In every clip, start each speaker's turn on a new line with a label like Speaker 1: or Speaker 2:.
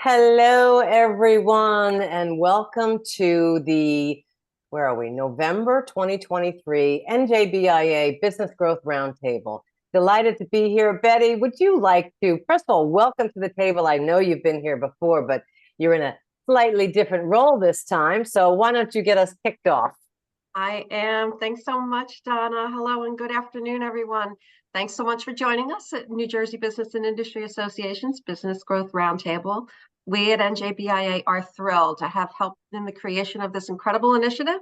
Speaker 1: Hello, everyone, and welcome to the, where are we, November 2023 NJBIA Business Growth Roundtable. Delighted to be here. Betty, would you like to, first of all, welcome to the table. I know you've been here before, but you're in a slightly different role this time. So why don't you get us kicked off?
Speaker 2: I am. Thanks so much, Donna. Hello and good afternoon, everyone. Thanks so much for joining us at New Jersey Business and Industry Association's Business Growth Roundtable. We at NJBIA are thrilled to have helped in the creation of this incredible initiative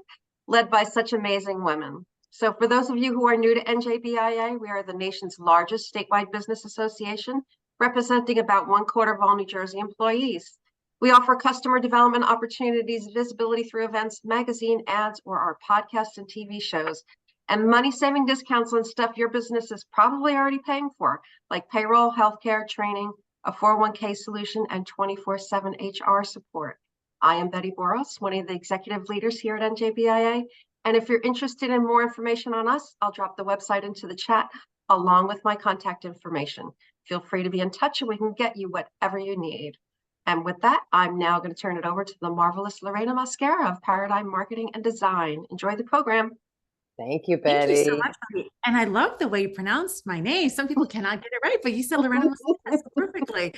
Speaker 2: led by such amazing women. So for those of you who are new to NJBIA, we are the nation's largest statewide business association, representing about 1/4 of all New Jersey employees. We offer customer development opportunities, visibility through events, magazine ads, or our podcasts and TV shows, and money-saving discounts on stuff your business is probably already paying for, like payroll, healthcare, training, a 401k solution, and 24/7 HR support. I am Betty Boros, one of the executive leaders here at NJBIA, and if you're interested in more information on us, I'll drop the website into the chat along with my contact information. Feel free to be in touch and we can get you whatever you need. And with that, I'm now going to turn it over to the marvelous Lorena Mosquera of Paradigm Marketing and Design. Enjoy the program.
Speaker 1: Thank you, Betty.
Speaker 3: Thank you so much, Betty. And I love the way you pronounced my name. Some people cannot get it right, but you said Lorena Mosquera so perfectly.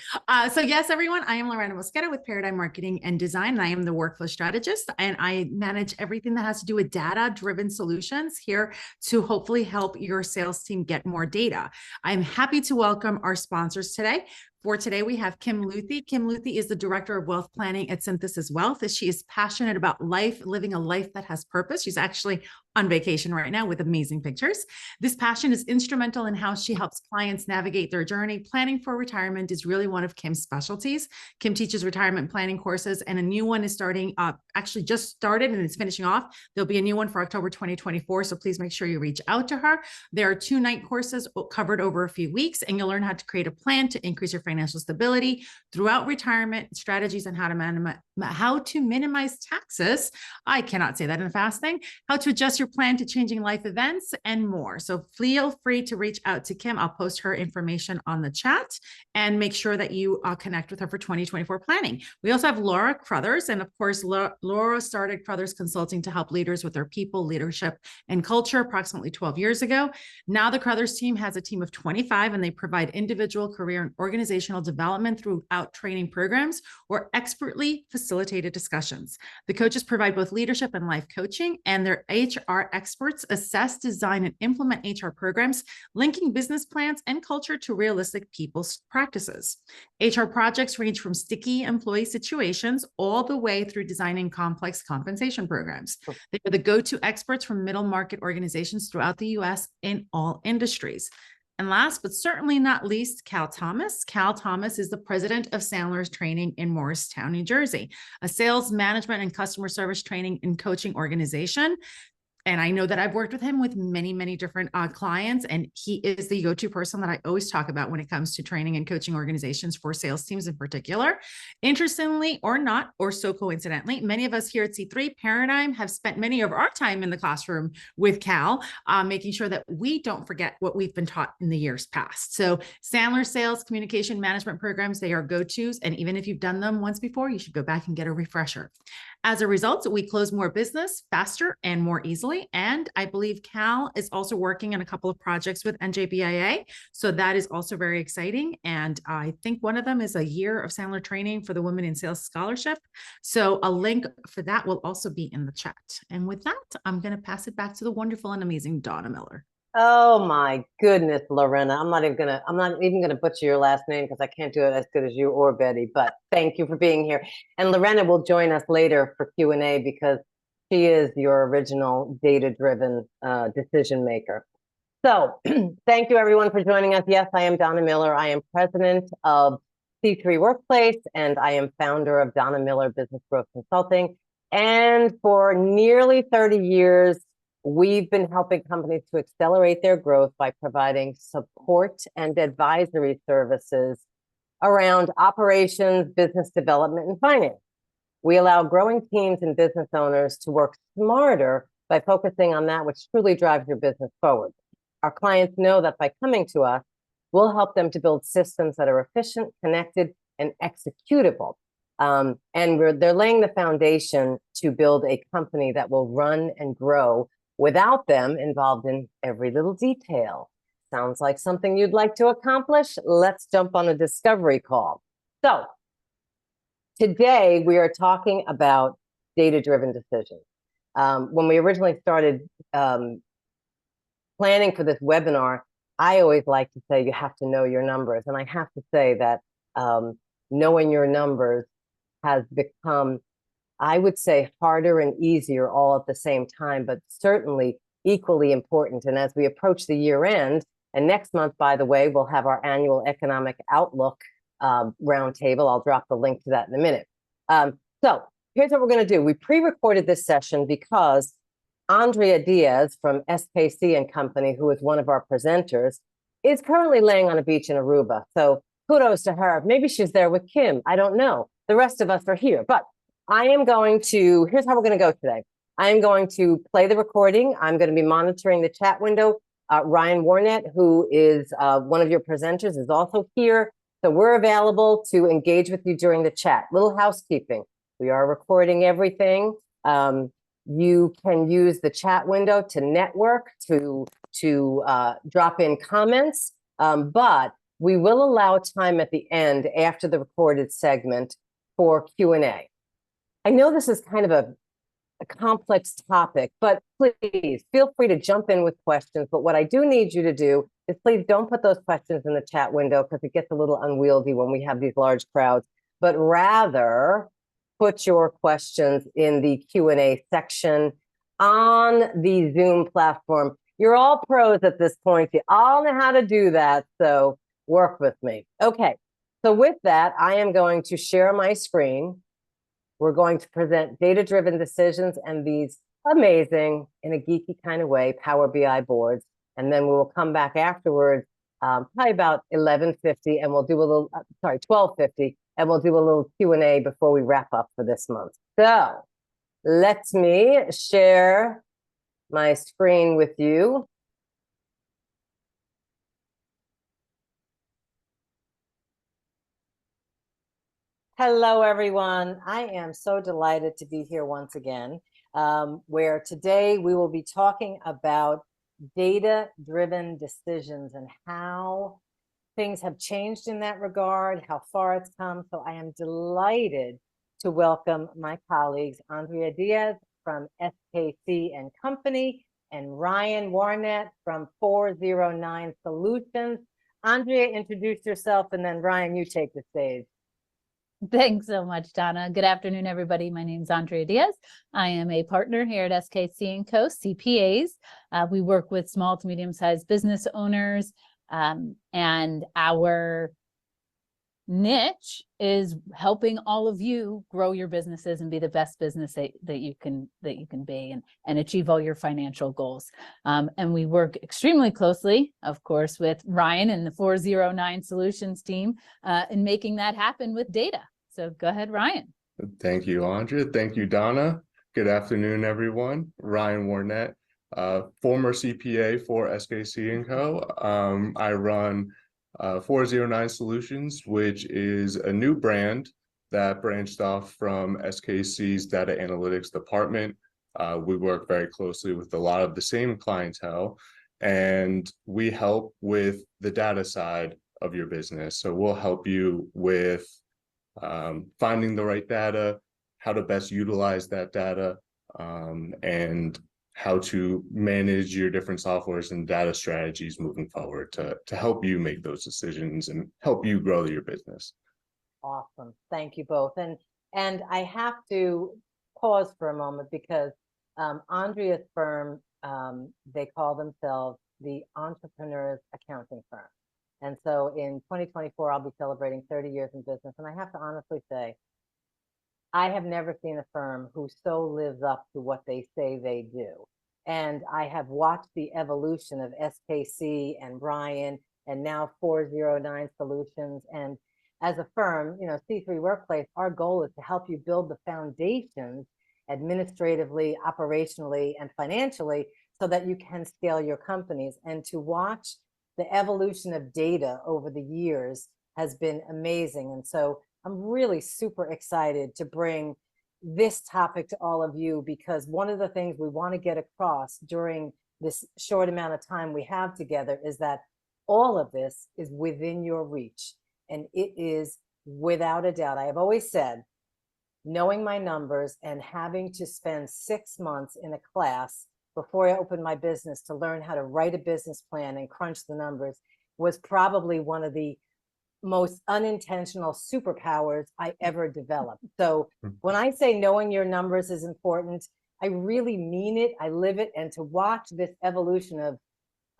Speaker 3: So yes, everyone, I am Lorena Mosquera with Paradigm Marketing and Design. And I am the workflow strategist, and I manage everything that has to do with data-driven solutions here to hopefully help your sales team get more data. I'm happy to welcome our sponsors today. For today, we have Kim Luthi. Kim Luthi is the Director of Wealth Planning at Synthesis Wealth. She is passionate about life, living a life that has purpose. She's actually on vacation right now with amazing pictures. This passion is instrumental in how she helps clients navigate their journey. Planning for retirement is really one of Kim's specialties. Kim teaches retirement planning courses, and a new one is starting up, actually just started and it's finishing off. There'll be a new one for October 2024, so please make sure you reach out to her. There are 2 night courses covered over a few weeks, and you'll learn how to create a plan to increase your financial stability throughout retirement, strategies on how to minimize taxes. I cannot say that in a fast thing. How to adjust your plan to changing life events and more. So feel free to reach out to Kim. I'll post her information on the chat and make sure that you connect with her for 2024 planning. We also have Laura Crothers. And of course, Laura started Crothers Consulting to help leaders with their people, leadership, and culture approximately 12 years ago. Now the Crothers team has a team of 25, and they provide individual, career, and organizational development throughout training programs or expertly facilitated discussions. The coaches provide both leadership and life coaching, and their HR experts assess, design, and implement HR programs, linking business plans and culture to realistic people's practices. HR projects range from sticky employee situations all the way through designing complex compensation programs. They are the go-to experts from middle market organizations throughout the US in all industries. And last, but certainly not least, Cal Thomas. Cal Thomas is the president of Sandler's Training in Morristown, New Jersey, a sales management and customer service training and coaching organization. And I know that I've worked with him with many, many different clients, and he is the go-to person that I always talk about when it comes to training and coaching organizations for sales teams in particular. Interestingly or not, or so coincidentally, many of us here at C3 Paradigm have spent many of our time in the classroom with Cal, making sure that we don't forget what we've been taught in the years past. So Sandler sales communication management programs, they are go-tos. And even if you've done them once before, you should go back and get a refresher. As a result, we close more business faster and more easily. And I believe Cal is also working on a couple of projects with NJBIA. So that is also very exciting. And I think one of them is a year of Sandler training for the Women in Sales Scholarship. So a link for that will also be in the chat. And with that, I'm going to pass it back to the wonderful and amazing Donna Miller.
Speaker 1: Oh my goodness, Lorena. I'm not even gonna butcher your last name because I can't do it as good as you or Betty, but thank you for being here. And Lorena will join us later for Q&A because she is your original data-driven decision maker. So thank you everyone for joining us. Yes, I am Donna Miller. I am president of C3 Workplace, and I am founder of Donna Miller Business Growth Consulting. And for nearly 30 years, we've been helping companies to accelerate their growth by providing support and advisory services around operations, business development, and finance. We allow growing teams and business owners to work smarter by focusing on that which truly drives your business forward. Our clients know that by coming to us, we'll help them to build systems that are efficient, connected, and executable. And they're laying the foundation to build a company that will run and grow without them involved in every little detail. Sounds like something you'd like to accomplish? Let's jump on a discovery call. So today we are talking about data-driven decisions. When we originally started planning for this webinar, I always like to say you have to know your numbers. And I have to say that knowing your numbers has become, I would say, harder and easier all at the same time, but certainly equally important. And as we approach the year end, and next month, by the way, we'll have our annual economic outlook roundtable. I'll drop the link to that in a minute. So here's what we're going to do. We pre-recorded this session because Andrea Diaz from SKC and Company, who is one of our presenters, is currently laying on a beach in Aruba. So kudos to her. Maybe she's there with Kim. I don't know. The rest of us are here. But I am going to, here's how we're going to go today. I am going to play the recording. I'm going to be monitoring the chat window. Ryan Warnett, who is one of your presenters, is also here. So we're available to engage with you during the chat. Little housekeeping. We are recording everything. You can use the chat window to network, to drop in comments, but we will allow time at the end after the recorded segment for Q&A. I know this is kind of a complex topic, but please feel free to jump in with questions. But what I do need you to do is please don't put those questions in the chat window because it gets a little unwieldy when we have these large crowds, but rather put your questions in the Q&A section on the Zoom platform. You're all pros at this point. You all know how to do that, so work with me. Okay, so with that, I am going to share my screen. We're going to present data-driven decisions and these amazing, in a geeky kind of way, Power BI boards. And then we will come back afterwards, probably about 11:50, and we'll do a little, 12:50, and we'll do a little Q&A before we wrap up for this month. So let me share my screen with you. Hello, everyone. I am so delighted to be here once again, where today we will be talking about data-driven decisions and how things have changed in that regard, how far it's come. So I am delighted to welcome my colleagues, Andrea Diaz from SKC and Company, and Ryan Warnett from 409 Solutions. Andrea, introduce yourself, and then Ryan, you take the stage.
Speaker 4: Thanks so much, Donna. Good afternoon, everybody. My name is Andrea Diaz. I am a partner here at SKC & Co. CPAs. We work with small to medium-sized business owners, and our niche is helping all of you grow your businesses and be the best business that you can be and achieve all your financial goals. And we work extremely closely, of course, with Ryan and the 409 Solutions team in making that happen with data. So go ahead, Ryan.
Speaker 5: Thank you, Andrea. Thank you, Donna. Good afternoon, everyone. Ryan Warnett, former CPA for SKC & Co. I run 409 Solutions, which is a new brand that branched off from SKC's data analytics department. We work very closely with a lot of the same clientele, and we help with the data side of your business. So we'll help you with finding the right data, how to best utilize that data, and how to manage your different softwares and data strategies moving forward to help you make those decisions and help you grow your business.
Speaker 1: Awesome. Thank you both. And I have to pause for a moment because Andrea's firm, they call themselves the Entrepreneurs Accounting Firm. And so in 2024, I'll be celebrating 30 years in business. And I have to honestly say, I have never seen a firm who so lives up to what they say they do. And I have watched the evolution of SKC and Ryan and now 409 Solutions. And as a firm, you know, C3 Workplace, our goal is to help you build the foundations administratively, operationally, and financially so that you can scale your companies. And to watch the evolution of data over the years has been amazing. And so I'm really super excited to bring this topic to all of you, because one of the things we want to get across during this short amount of time we have together is that all of this is within your reach. And it is without a doubt. I have always said, knowing my numbers and having to spend 6 months in a class before I opened my business to learn how to write a business plan and crunch the numbers was probably one of the most unintentional superpowers I ever developed. So when I say knowing your numbers is important, I really mean it. I live it. And to watch this evolution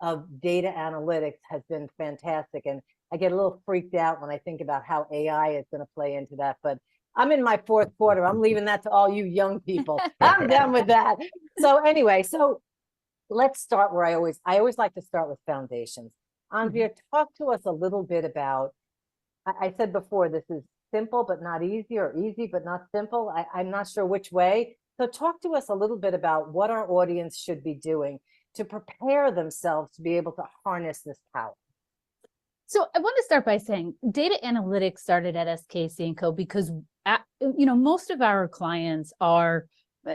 Speaker 1: of data analytics has been fantastic. And I get a little freaked out when I think about how AI is going to play into that. But I'm in my 4th quarter. I'm leaving that to all you young people. I'm done with that. So anyway, so let's start where I always like to start with foundations. Andrea, talk to us a little bit about, I said before, this is simple but not easy, or easy but not simple. I'm not sure which way. So talk to us a little bit about what our audience should be doing to prepare themselves to be able to harness this power.
Speaker 4: So I want to start by saying data analytics started at SKC & Co. because most of our clients are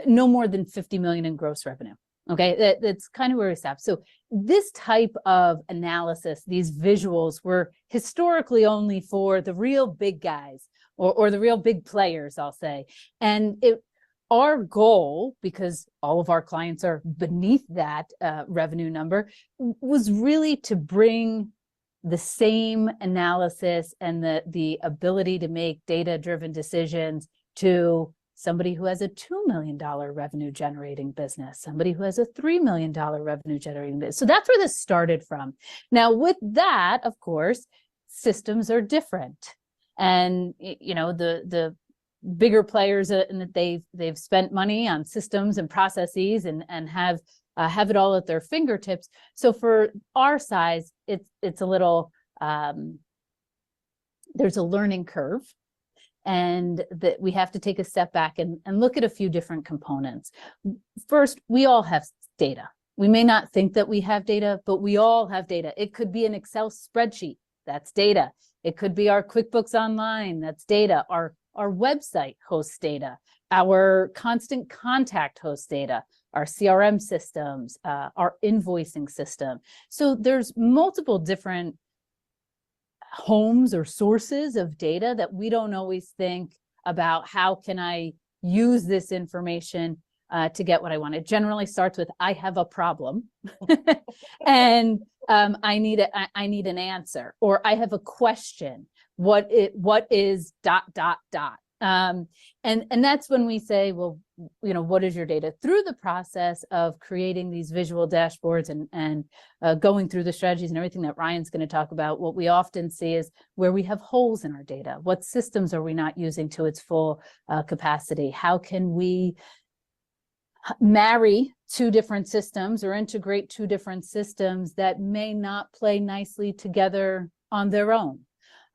Speaker 4: no more than 50 million in gross revenue. Okay, that's kind of where we stop. So this type of analysis, these visuals, were historically only for the real big guys or the real big players, I'll say. And our goal, because all of our clients are beneath that revenue number, was really to bring the same analysis and the ability to make data-driven decisions to somebody who has a $2 million revenue generating business, somebody who has a $3 million revenue generating business. So that's where this started from. Now, with that, of course, systems are different. And, the bigger players, and they've spent money on systems and processes and have it all at their fingertips. So for our size, it's a little, there's a learning curve. And that we have to take a step back and look at a few different components. First, we all have data. We may not think that we have data, but we all have data. It could be an Excel spreadsheet, that's data. It could be our QuickBooks Online, that's data. Our website hosts data. Our constant contact hosts data. Our CRM systems, our invoicing system. So there's multiple different homes or sources of data that we don't always think about. How can I use this information to get what I want? It generally starts with, I have a problem and I need an answer, or I have a question. What is ... And that's when we say, well, what is your data? Through the process of creating these visual dashboards and going through the strategies and everything that Ryan's going to talk about, what we often see is where we have holes in our data. What systems are we not using to its full capacity? How can we marry 2 different systems or integrate 2 different systems that may not play nicely together on their own?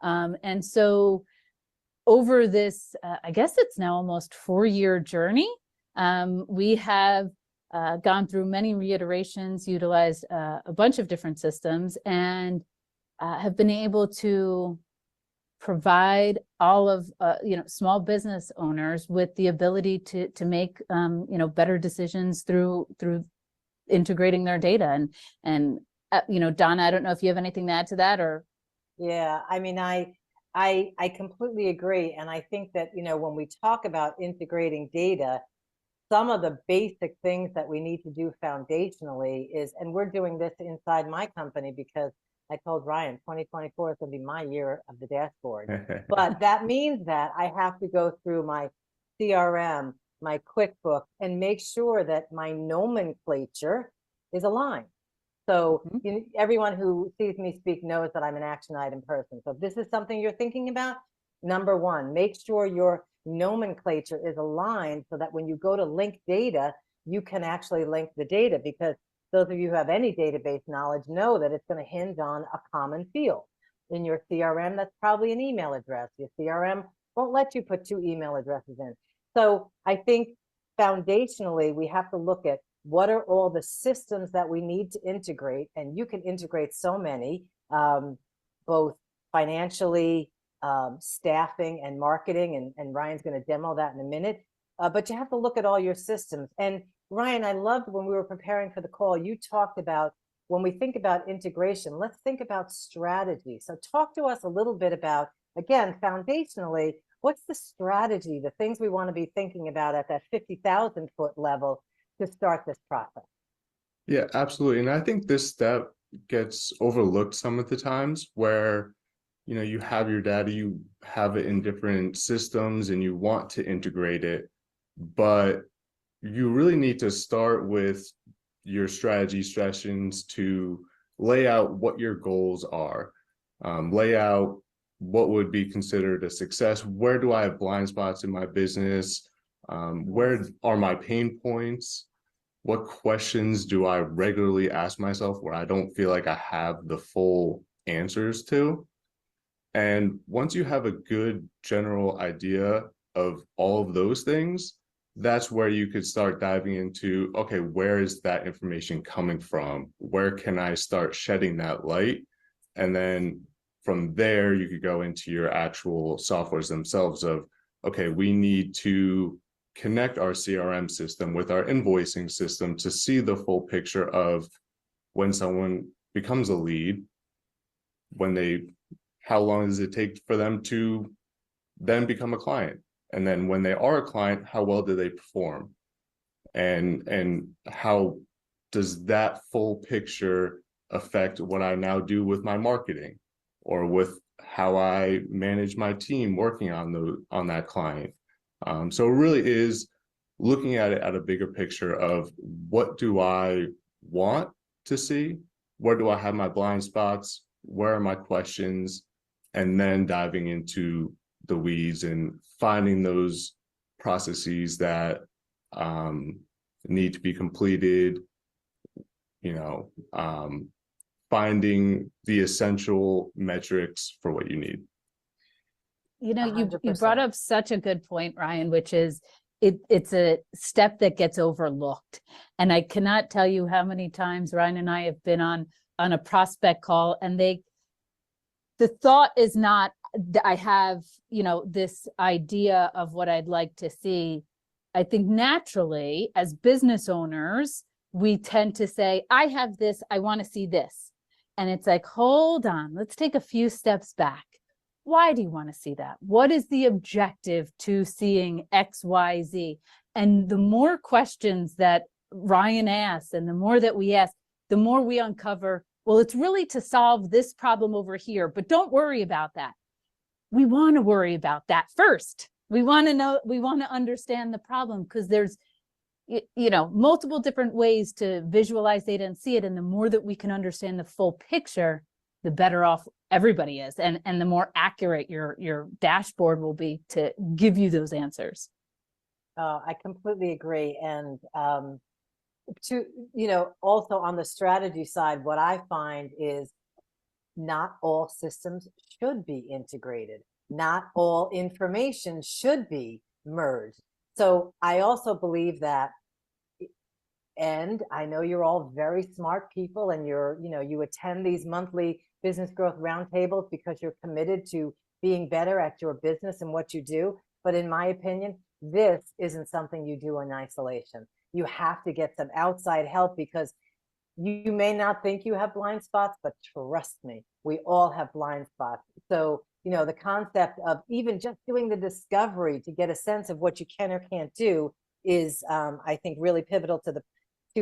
Speaker 4: And so over this, I guess it's now almost 4-year journey, we have gone through many reiterations, utilized a bunch of different systems, and have been able to provide all of small business owners with the ability to make better decisions through integrating their data. And Donna, I don't know if you have anything to add to that, or.
Speaker 1: Yeah, I mean, I completely agree. And I think that, when we talk about integrating data, some of the basic things that we need to do foundationally is, and we're doing this inside my company because I told Ryan 2024 is going to be my year of the dashboard. But that means that I have to go through my CRM, my QuickBooks, and make sure that my nomenclature is aligned. So everyone who sees me speak knows that I'm an action item person. So if this is something you're thinking about, number one, make sure your nomenclature is aligned so that when you go to link data, you can actually link the data, because those of you who have any database knowledge know that it's going to hinge on a common field. In your CRM, that's probably an email address. Your CRM won't let you put 2 email addresses in. So I think foundationally, we have to look at what are all the systems that we need to integrate, and you can integrate so many, both financially, staffing and marketing, and Ryan's going to demo that in a minute. But you have to look at all your systems. And Ryan, I loved when we were preparing for the call, you talked about when we think about integration, let's think about strategy. So talk to us a little bit about, again, foundationally, what's the strategy, the things we want to be thinking about at that 50,000 foot level to start this process?
Speaker 5: Yeah, absolutely. And I think this step gets overlooked some of the times where, you know, you have your data, you have it in different systems and you want to integrate it, but you really need to start with your strategy sessions to lay out what your goals are, lay out what would be considered a success. Where do I have blind spots in my business? Where are my pain points? What questions do I regularly ask myself where I don't feel like I have the full answers to? And once you have a good general idea of all of those things, that's where you could start diving into, okay, where is that information coming from? Where can I start shedding that light? And then from there, you could go into your actual softwares themselves of, okay, we need to connect our CRM system with our invoicing system to see the full picture of when someone becomes a lead, how long does it take for them to then become a client? And then when they are a client, how well do they perform? And how does that full picture affect what I now do with my marketing or with how I manage my team working on that client? So it really is looking at it at a bigger picture of what do I want to see? Where do I have my blind spots? Where are my questions? And then diving into the weeds and finding those processes that need to be completed, finding the essential metrics for what you need.
Speaker 4: You know, you
Speaker 1: 100%.
Speaker 4: brought up such a good point, Ryan, which is it's a step that gets overlooked. And I cannot tell you how many times Ryan and I have been on a prospect call, and the thought is not, I have, this idea of what I'd like to see. I think naturally, as business owners, we tend to say, I have this, I want to see this. And it's like, hold on, let's take a few steps back. Why do you want to see that? What is the objective to seeing X, Y, Z? And the more questions that Ryan asks, and the more that we ask, the more we uncover, well, it's really to solve this problem over here, but don't worry about that. We want to worry about that first. We want to know, we want to understand the problem, because there's, multiple different ways to visualize data and see it. And the more that we can understand the full picture, the better off everybody is. And the more accurate your dashboard will be to give you those answers.
Speaker 1: I completely agree. And also on the strategy side, what I find is not all systems should be integrated. Not all information should be merged. So I also believe that, and I know you're all very smart people, and you attend these monthly business growth roundtables because you're committed to being better at your business and what you do. But in my opinion, this isn't something you do in isolation. You have to get some outside help, because you may not think you have blind spots, but trust me, we all have blind spots. So, the concept of even just doing the discovery to get a sense of what you can or can't do is, I think, really pivotal to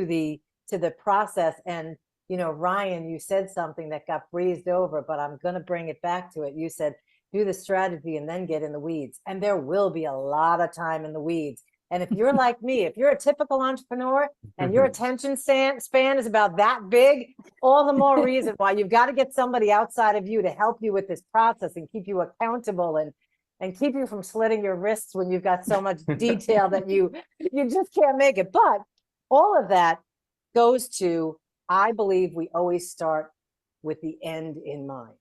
Speaker 1: the process. And, Ryan, you said something that got breezed over, but I'm going to bring it back to it. You said, do the strategy and then get in the weeds. And there will be a lot of time in the weeds. And if you're like me, if you're a typical entrepreneur and your attention span is about that big, all the more reason why you've got to get somebody outside of you to help you with this process and keep you accountable and keep you from slitting your wrists when you've got so much detail that you just can't make it. But all of that goes to, I believe we always start with the end in mind.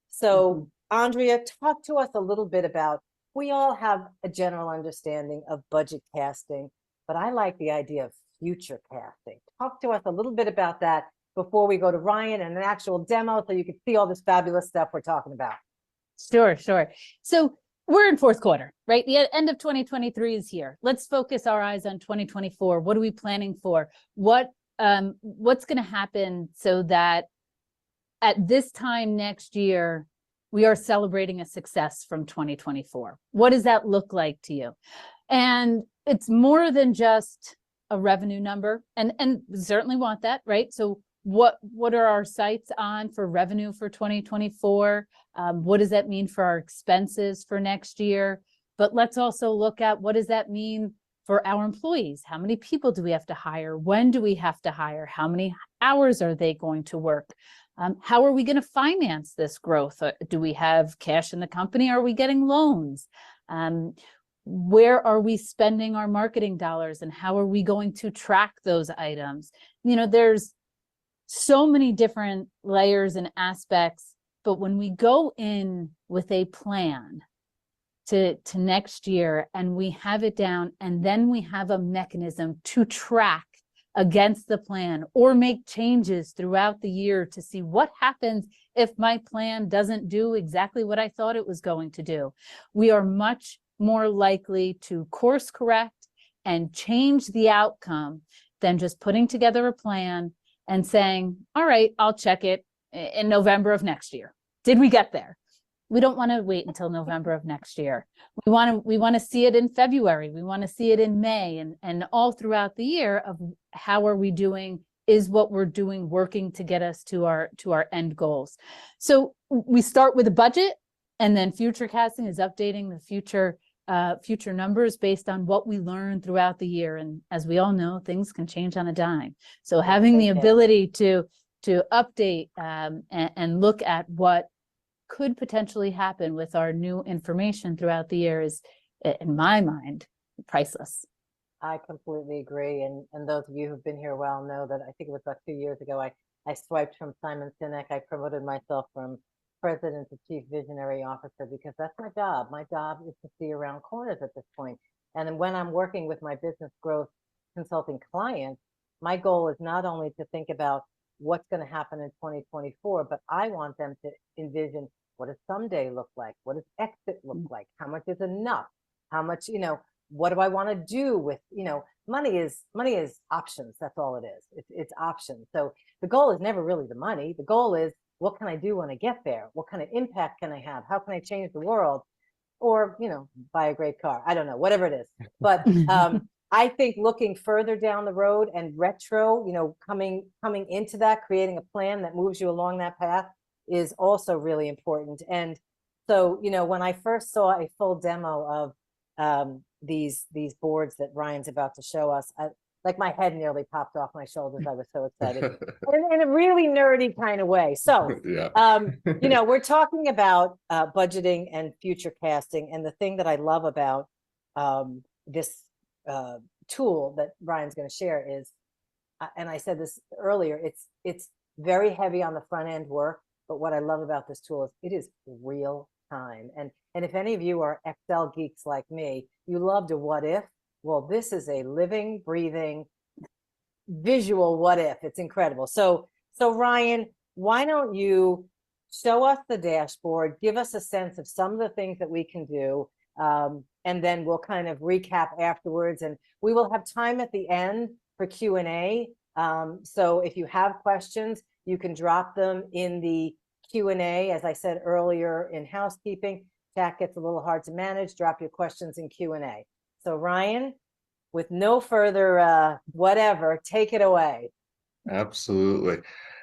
Speaker 1: So Andrea, talk to us a little bit about, we all have a general understanding of budget casting, but I like the idea of future casting. Talk to us a little bit about that before we go to Ryan and an actual demo, so you can see all this fabulous stuff we're talking about.
Speaker 4: Sure, sure. So we're in fourth quarter, right? The end of 2023 is here. Let's focus our eyes on 2024. What are we planning for? What's going to happen so that at this time next year, we are celebrating a success from 2024? What does that look like to you? And it's more than just a revenue number, and we certainly want that, right? So what are our sights on for revenue for 2024? What does that mean for our expenses for next year? But let's also look at, what does that mean for our employees? How many people do we have to hire? When do we have to hire? How many hours are they going to work? How are we going to finance this growth? Do we have cash in the company? Are we getting loans? Where are we spending our marketing dollars, and how are we going to track those items? You know, there's so many different layers and aspects, but when we go in with a plan to next year and we have it down, and then we have a mechanism to track against the plan or make changes throughout the year to see what happens if my plan doesn't do exactly what I thought it was going to do, we are much more likely to course correct and change the outcome than just putting together a plan and saying, all right, I'll check it in November of next year. Did we get there? We don't want to wait until November of next year. We want to see it in February. We want to see it in May, and all throughout the year of how are we doing? Is what we're doing working to get us to our end goals? So we start with a budget, and then future casting is updating the future numbers based on what we learn throughout the year. And as we all know, things can change on a dime. So having the ability to update and look at what could potentially happen with our new information throughout the year is, in my mind, priceless.
Speaker 1: I completely agree. And those of you who've been here a while know that I think it was about 2 years ago, I swiped from Simon Sinek. I promoted myself from president to chief visionary officer because that's my job. My job is to see around corners at this point. And then when I'm working with my business growth consulting clients, my goal is not only to think about what's going to happen in 2024, but I want them to envision, what does someday look like? What does exit look like? How much is enough? How much, what do I want to do with, money is options. That's all it is. It's options. So the goal is never really the money. The goal is, what can I do when I get there? What kind of impact can I have? How can I change the world? Or, buy a great car. I don't know, whatever it is. But I think looking further down the road and retro, coming into that, creating a plan that moves you along that path is also really important. And so, when I first saw a full demo of these boards that Ryan's about to show us, like my head nearly popped off my shoulders. I was so excited in a really nerdy kind of way. So, we're talking about budgeting and future casting. And the thing that I love about this tool that Ryan's going to share is, and I said this earlier, it's very heavy on the front end work. But what I love about this tool is it is real time. And if any of you are Excel geeks like me, you loved a what if. Well, this is a living, breathing, visual what if. It's incredible. So Ryan, why don't you show us the dashboard, give us a sense of some of the things that we can do, and then we'll kind of recap afterwards. And we will have time at the end for Q&A. So if you have questions, you can drop them in the Q&A. As I said earlier in housekeeping, chat gets a little hard to manage. Drop your questions in Q&A. So Ryan, with no further whatever, take it away.
Speaker 5: Absolutely.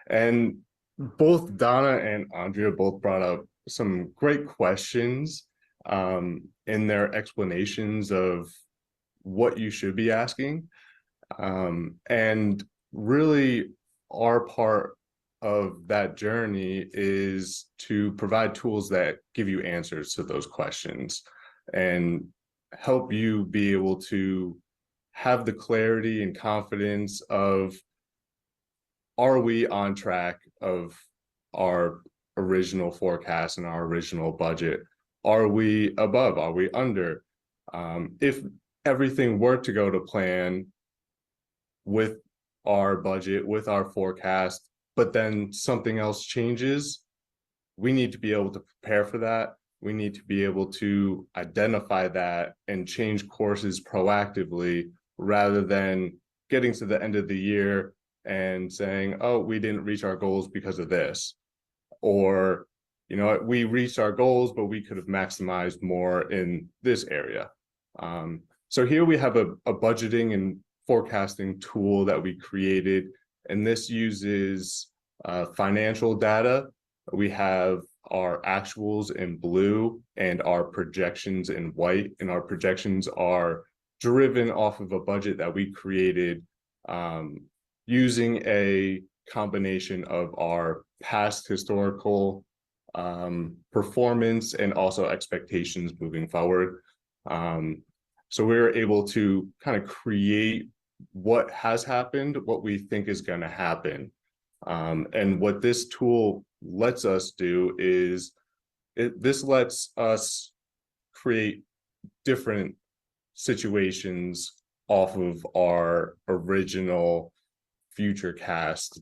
Speaker 5: And both Donna and Andrea both brought up some great questions in their explanations of what you should be asking. And really our part of that journey is to provide tools that give you answers to those questions and help you be able to have the clarity and confidence of, are we on track of our original forecast and our original budget? Are we above? Are we under? If everything were to go to plan with our budget, with our forecast, but then something else changes, we need to be able to prepare for that. we need to be able to identify that and change courses proactively rather than getting to the end of the year and saying, oh, we didn't reach our goals because of this. Or, you know, we reached our goals, but we could have maximized more in this area. So here we have a budgeting and forecasting tool that we created, and this uses financial data. We have our actuals in blue and our projections in white, and our projections are driven off of a budget that we created using a combination of our past historical performance and also expectations moving forward. So we're able to kind of create what has happened, what we think is going to happen. And what this tool lets us do is this lets us create different situations off of our original future cast.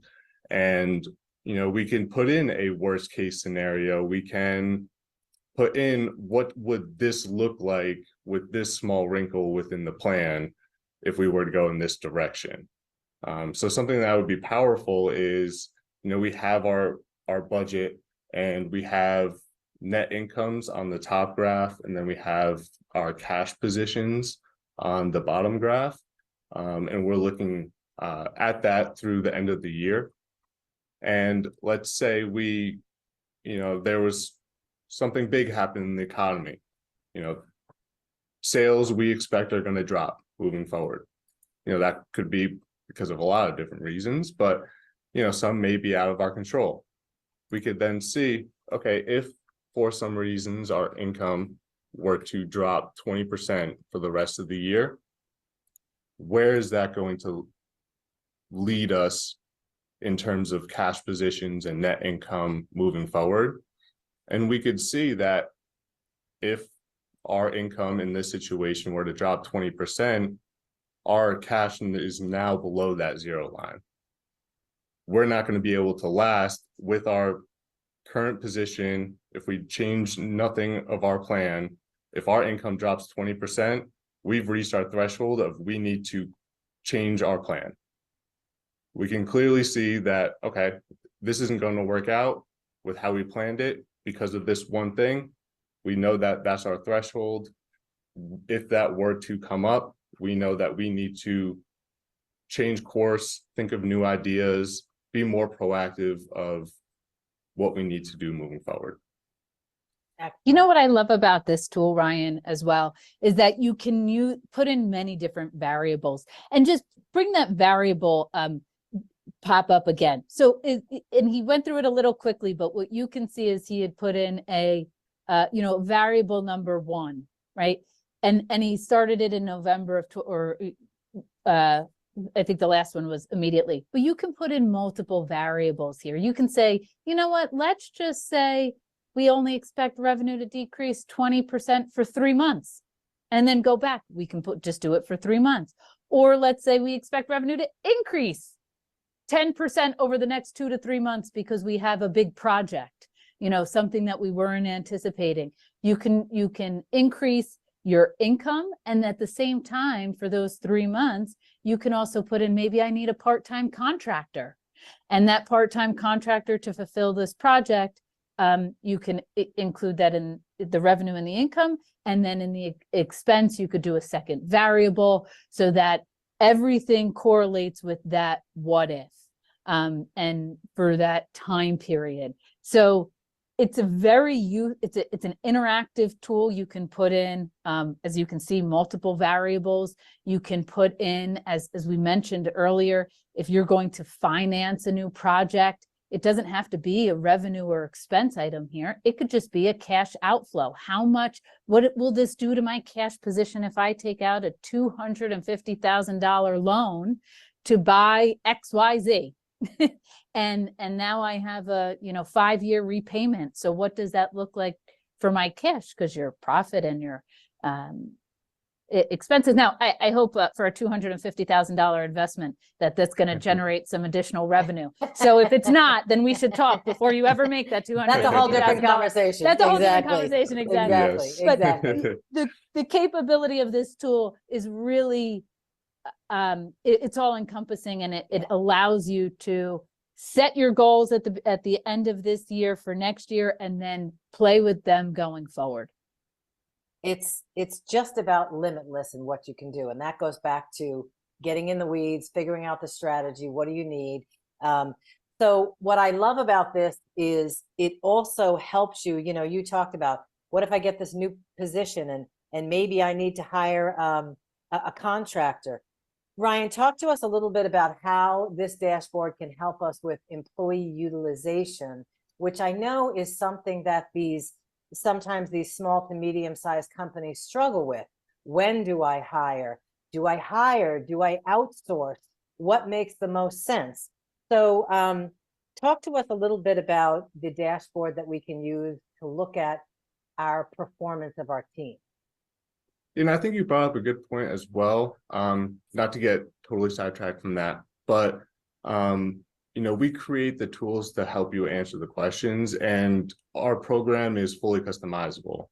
Speaker 5: And, you know, we can put in a worst case scenario. We can put in what would this look like with this small wrinkle within the plan if we were to go in this direction. So something that would be powerful is, you know, we have our budget and we have net incomes on the top graph, and then we have our cash positions on the bottom graph. And we're looking at that through the end of the year. And let's say we, you know, there was something big happen in the economy. You know, sales we expect are going to drop moving forward. You know, that could be because of a lot of different reasons, but, you know, some may be out of our control. We could then see, okay, if for some reasons our income were to drop 20% for the rest of the year, where is that going to lead us in terms of cash positions and net income moving forward? And we could see that if our income in this situation were to drop 20%, our cash is now below that zero line. We're not going to be able to last with our current position. If we change nothing of our plan, if our income drops 20%, we've reached our threshold of we need to change our plan. We can clearly see that, okay, this isn't going to work out with how we planned it because of this one thing. We know that that's our threshold. If that were to come up, we know that we need to change course, think of new ideas, be more proactive of what we need to do moving forward.
Speaker 4: You know what I love about this tool, Ryan, as well, is that you can put in many different variables and just bring that variable pop up again. So, and he went through it a little quickly, but what you can see is he had put in a, variable number 1, right? And he started it in November I think the last one was immediately, but you can put in multiple variables here. You can say, you know what, let's just say we only expect revenue to decrease 20% for 3 months, and then go back. We can just do it for 3 months. Or let's say we expect revenue to increase 10% over the next 2 to 3 months because we have a big project, something that we weren't anticipating. You can increase your income, and at the same time, for those 3 months, you can also put in, maybe I need a part-time contractor, and that part-time contractor to fulfill this project, you can include that in the revenue and the income, and then in the expense, you could do a second variable so that everything correlates with that what if, and for that time period. So it's a it's an interactive tool. You can put in, as you can see, multiple variables. You can put in, as we mentioned earlier, if you're going to finance a new project, it doesn't have to be a revenue or expense item here. It could just be a cash outflow. What will this do to my cash position if I take out a $250,000 loan to buy XYZ? and now I have a 5-year repayment. So what does that look like for my cash? Because your profit and your expenses. Now, I hope for a $250,000 investment that's going to generate some additional revenue. So if it's not, then we should talk before you ever make that $250,000.
Speaker 1: That's a whole different conversation.
Speaker 4: That's a whole different
Speaker 1: Exactly.
Speaker 4: conversation. Exactly.
Speaker 1: Exactly.
Speaker 5: Yes.
Speaker 1: Exactly.
Speaker 4: The capability of this tool is really, it's all encompassing, and it allows you to set your goals at the end of this year for next year, and then play with them going forward.
Speaker 1: It's just about limitless in what you can do. And that goes back to getting in the weeds, figuring out the strategy. What do you need? So what I love about this is it also helps you, you talked about, what if I get this new position and maybe I need to hire a contractor? Ryan, talk to us a little bit about how this dashboard can help us with employee utilization, which I know is something that sometimes these small to medium-sized companies struggle with. When do I hire? Do I outsource? What makes the most sense? So talk to us a little bit about the dashboard that we can use to look at our performance of our team.
Speaker 5: And I think you brought up a good point as well. Not to get totally sidetracked from that, but we create the tools to help you answer the questions, and our program is fully customizable.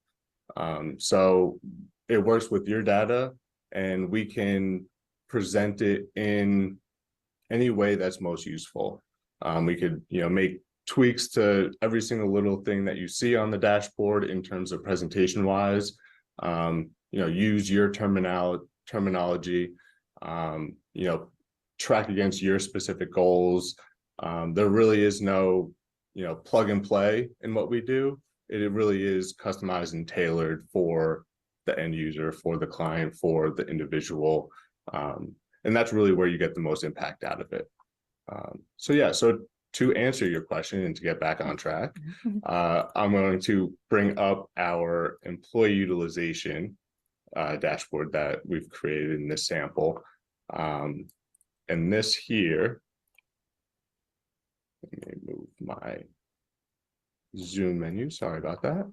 Speaker 5: So it works with your data, and we can present it in any way that's most useful. We could, make tweaks to every single little thing that you see on the dashboard in terms of presentation wise. Use your terminology, track against your specific goals. There really is no, plug and play in what we do. It really is customized and tailored for the end user, for the client, for the individual. And that's really where you get the most impact out of it. So to answer your question and to get back on track, I'm going to bring up our employee utilization dashboard that we've created in this sample. And this here, let me move my Zoom menu, sorry about that.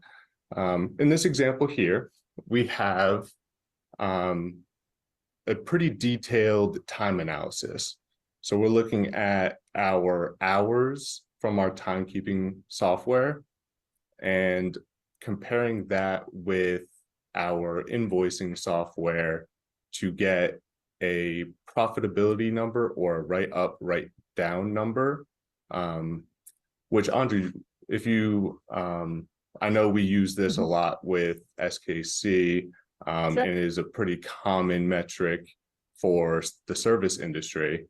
Speaker 5: In this example here, we have a pretty detailed time analysis. So we're looking at our hours from our timekeeping software and comparing that with our invoicing software to get a profitability number or a write up, write down number, which Andre, if you, I know we use this a lot with SKC,
Speaker 4: Sure.
Speaker 5: and it is a pretty common metric for the service industry.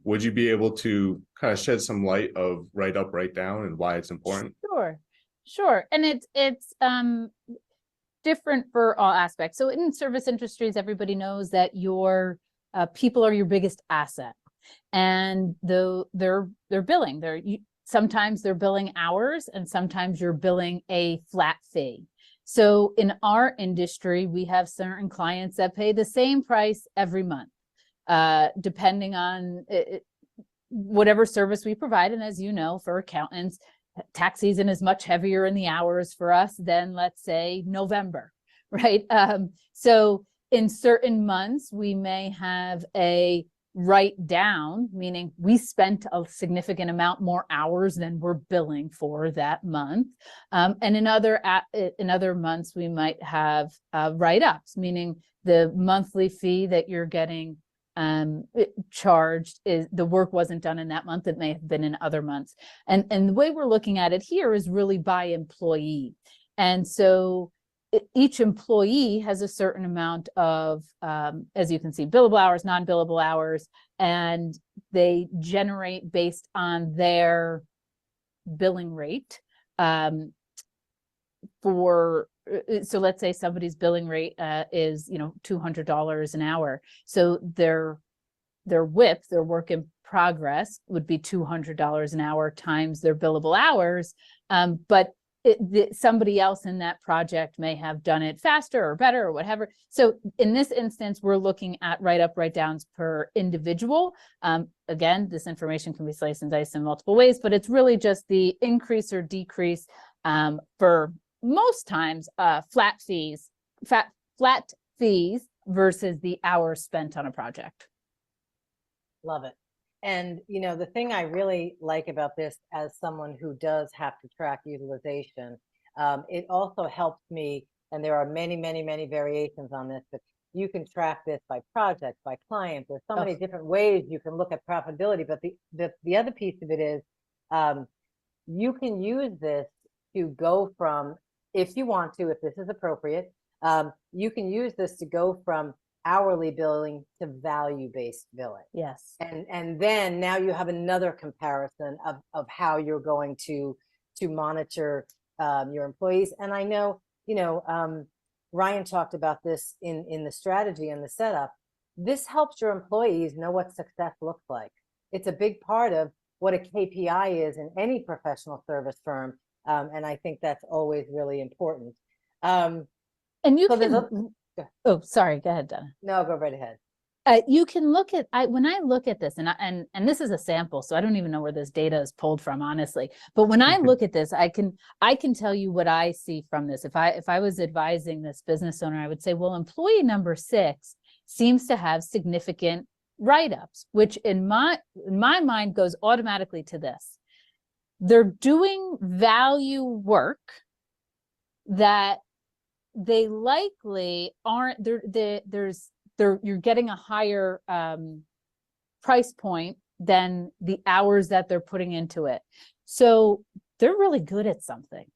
Speaker 5: Would you be able to kind of shed some light of write up, write down and why it's important?
Speaker 4: Sure. And it's different for all aspects. So in service industries, everybody knows that your people are your biggest asset, and they're billing. Sometimes they're billing hours, and sometimes you're billing a flat fee. So in our industry, we have certain clients that pay the same price every month, depending on whatever service we provide. And as you know, for accountants, tax season is much heavier in the hours for us than, let's say, November, right? So in certain months, we may have a write down, meaning we spent a significant amount more hours than we're billing for that month. And in other months, we might have write ups, meaning the monthly fee that you're getting charged is the work wasn't done in that month. It may have been in other months. And the way we're looking at it here is really by employee. And so each employee has a certain amount of, as you can see, billable hours, non-billable hours, and they generate based on their billing rate. So let's say somebody's billing rate is, $200 an hour. So their WIP, their work in progress, would be $200 an hour times their billable hours. But somebody else in that project may have done it faster or better or whatever. So in this instance, we're looking at write up, write downs per individual. Again, this information can be sliced and diced in multiple ways, but it's really just the increase or decrease for most times flat fees versus the hours spent on a project.
Speaker 1: Love it. And, you know, the thing I really like about this as someone who does have to track utilization, it also helps me, and there are many, many, many variations on this, but you can track this by project, by client. There's so many different ways you can look at profitability. But the other piece of it is you can use this to go from, if you want to, if this is appropriate, you can use this to go from hourly billing to value-based billing.
Speaker 4: Yes.
Speaker 1: And then now you have another comparison of how you're going to monitor your employees. And I know, you know, Ryan talked about this in the strategy and the setup. This helps your employees know what success looks like. It's a big part of what a KPI is in any professional service firm. And I think that's always really important.
Speaker 4: And you
Speaker 1: So
Speaker 4: can, oh, sorry, go ahead, Donna.
Speaker 1: No, go right ahead.
Speaker 4: You can look at, when I look at this, and this is a sample, so I don't even know where this data is pulled from, honestly. But when I look at this, I can tell you what I see from this. If I was advising this business owner, I would say, well, employee number 6 seems to have significant write-ups, which in my mind goes automatically to this. They're doing value work that they likely aren't, you're getting a higher price point than the hours that they're putting into it. So they're really good at something.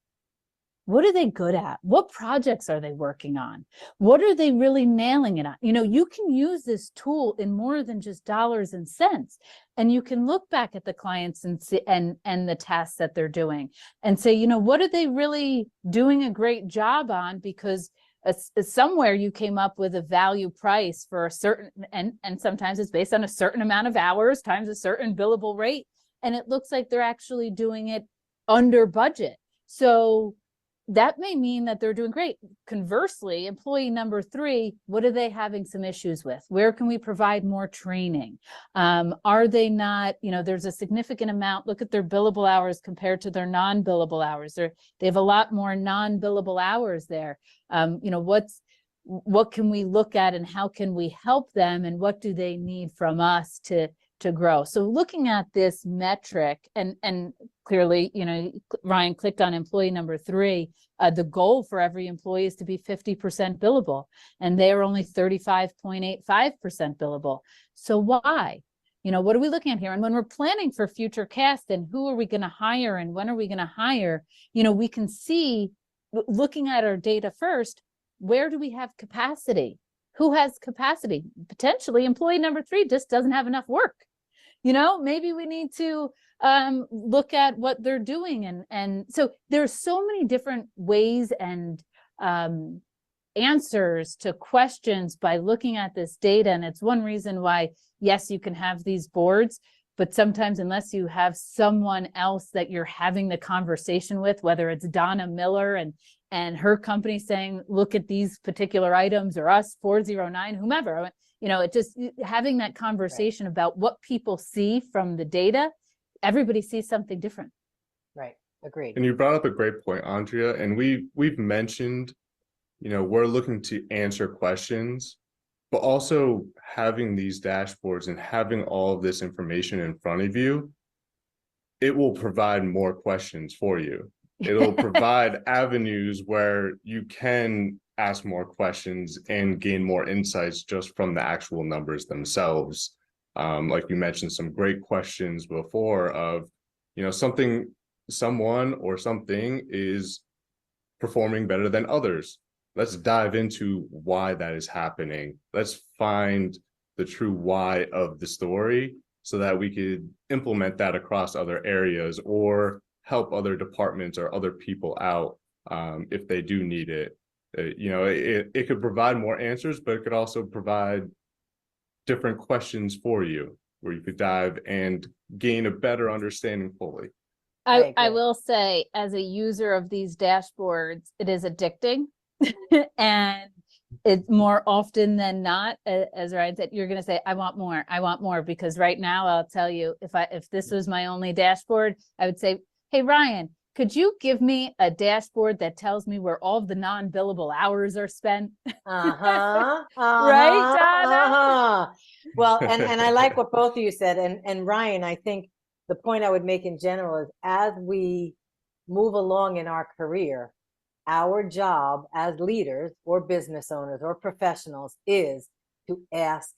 Speaker 4: What are they good at? What projects are they working on? What are they really nailing it on? You know, you can use this tool in more than just dollars and cents. And you can look back at the clients and see, and the tasks that they're doing and say, you know, what are they really doing a great job on? Because somewhere you came up with a value price for a certain, and sometimes it's based on a certain amount of hours times a certain billable rate. And it looks like they're actually doing it under budget. So that may mean that they're doing great. Conversely, employee number 3, what are they having some issues with? Where can we provide more training? Are they not, you know, there's a significant amount, look at their billable hours compared to their non-billable hours. They have a lot more non-billable hours there. You know, what can we look at and how can we help them and what do they need from us to grow? So looking at this metric and clearly, you know, Ryan clicked on employee number 3, the goal for every employee is to be 50% billable, and they are only 35.85% billable. So why? You know, what are we looking at here? And when we're planning for future cast and who are we going to hire and when are we going to hire, you know, we can see, looking at our data first, where do we have capacity? Who has capacity? Potentially employee number 3 just doesn't have enough work. You know, maybe we need to look at what they're doing. And so there's so many different ways and answers to questions by looking at this data. And it's one reason why, yes, you can have these boards, but sometimes unless you have someone else that you're having the conversation with, whether it's Donna Miller and her company saying, look at these particular items, or us, 409, whomever, you know, it just having that conversation about what people see from the data, everybody sees something different.
Speaker 1: Right. Agreed.
Speaker 5: And you brought up a great point, Andrea, and we've mentioned, you know, we're looking to answer questions, but also having these dashboards and having all of this information in front of you, it will provide more questions for you. It'll provide avenues where you can ask more questions and gain more insights just from the actual numbers themselves. Like you mentioned, some great questions before of, you know, someone or something is performing better than others. Let's dive into why that is happening. Let's find the true why of the story so that we could implement that across other areas or help other departments or other people out if they do need it. You know, it could provide more answers, but it could also provide different questions for you where you could dive and gain a better understanding fully.
Speaker 4: I will say, as a user of these dashboards, it is addicting. And it's more often than not, as Ryan said, you're going to say, I want more, because right now I'll tell you, if this was my only dashboard, I would say, hey, Ryan, could you give me a dashboard that tells me where all of the non-billable hours are spent?
Speaker 1: Uh-huh.
Speaker 4: Right,
Speaker 1: Uh-huh.
Speaker 4: Donna?
Speaker 1: Uh-huh. Well, and I like what both of you said. And Ryan, I think the point I would make in general is as we move along in our career, our job as leaders or business owners or professionals is to ask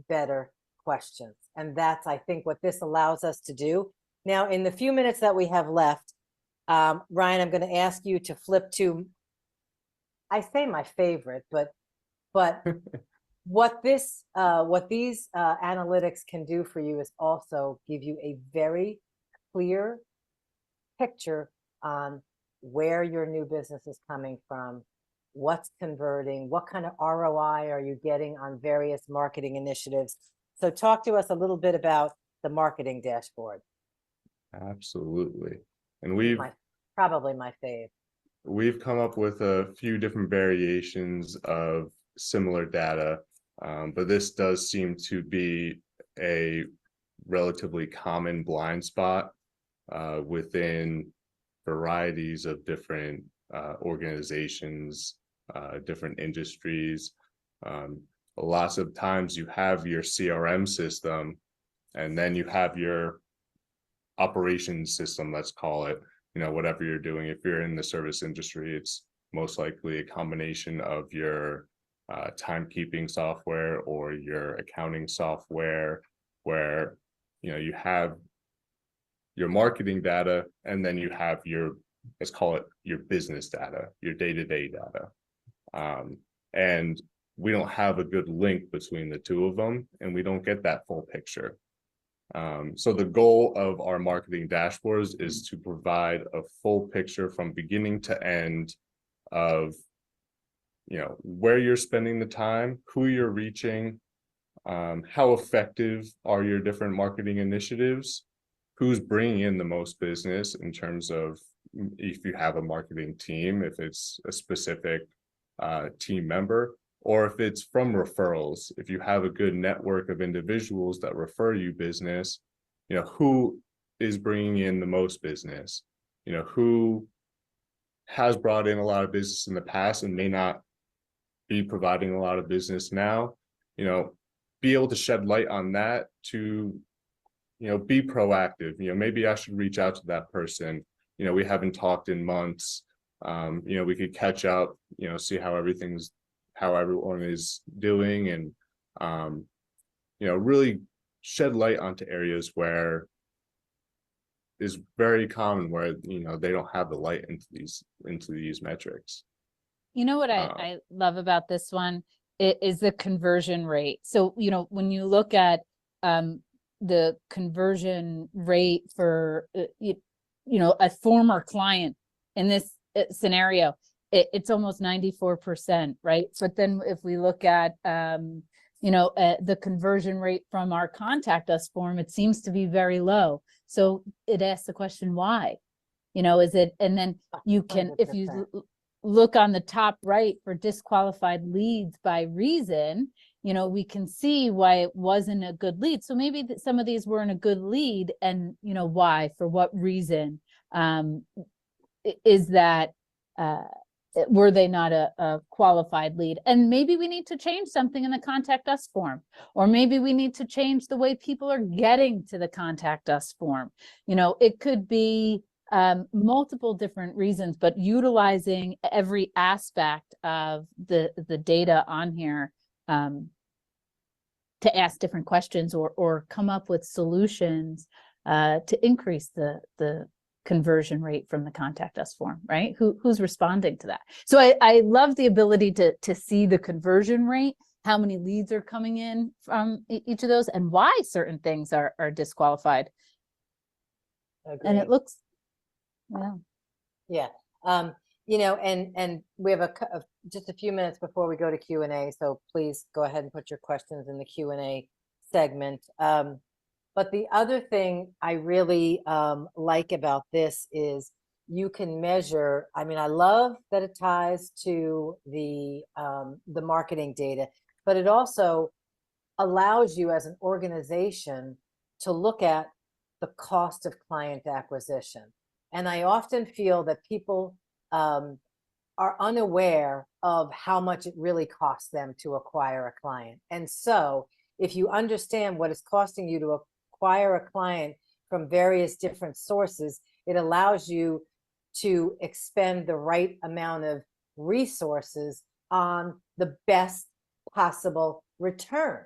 Speaker 1: better questions. And that's, I think, what this allows us to do. Now, in the few minutes that we have left, Ryan, I'm going to ask you to flip to, I say my favorite, but what these analytics can do for you is also give you a very clear picture on where your new business is coming from, what's converting, what kind of ROI are you getting on various marketing initiatives. So talk to us a little bit about the marketing dashboard.
Speaker 5: Absolutely. And
Speaker 1: Probably my fave.
Speaker 5: We've come up with a few different variations of similar data, but this does seem to be a relatively common blind spot within varieties of different organizations, different industries. Lots of times you have your CRM system, and then you have your operations system, let's call it, whatever you're doing. If you're in the service industry, it's most likely a combination of your timekeeping software or your accounting software, where you have your marketing data, and then you have your, let's call it, your business data, your day-to-day data. And we don't have a good link between the two of them, and we don't get that full picture. So the goal of our marketing dashboards is to provide a full picture from beginning to end of, where you're spending the time, who you're reaching, how effective are your different marketing initiatives, who's bringing in the most business in terms of if you have a marketing team, if it's a specific team member, or if it's from referrals. If you have a good network of individuals that refer you business, who is bringing in the most business, who has brought in a lot of business in the past and may not be providing a lot of business now, be able to shed light on that to, be proactive. Maybe I should reach out to that person. We haven't talked in months. We could catch up, see how everyone is doing, and really shed light onto areas where is very common, where they don't have the light into these metrics.
Speaker 4: You know what I love about this one is the conversion rate. So when you look at the conversion rate for a former client in this scenario, it's almost 94%, right? But then if we look at the conversion rate from our contact us form, it seems to be very low. So it asks the question, why? Is it, and then you can, 100%. If you look on the top right for disqualified leads by reason, we can see why it wasn't a good lead. So maybe some of these weren't a good lead, and why, for what reason is that, were they not a qualified lead? And maybe we need to change something in the contact us form, or maybe we need to change the way people are getting to the contact us form. It could be multiple different reasons, but utilizing every aspect of the data on here to ask different questions or come up with solutions to increase the conversion rate from the contact us form, right? Who's responding to that? So I love the ability to see the conversion rate, how many leads are coming in from each of those, and why certain things are disqualified.
Speaker 1: Agreed.
Speaker 4: And it looks,
Speaker 1: yeah. And we have just a few minutes before we go to Q&A, so please go ahead and put your questions in the Q&A segment. But the other thing I really like about this is you can measure. I mean, I love that it ties to the marketing data, but it also allows you as an organization to look at the cost of client acquisition. And I often feel that people are unaware of how much it really costs them to acquire a client. And so if you understand what it's costing you to acquire a client from various different sources, it allows you to expend the right amount of resources on the best possible return.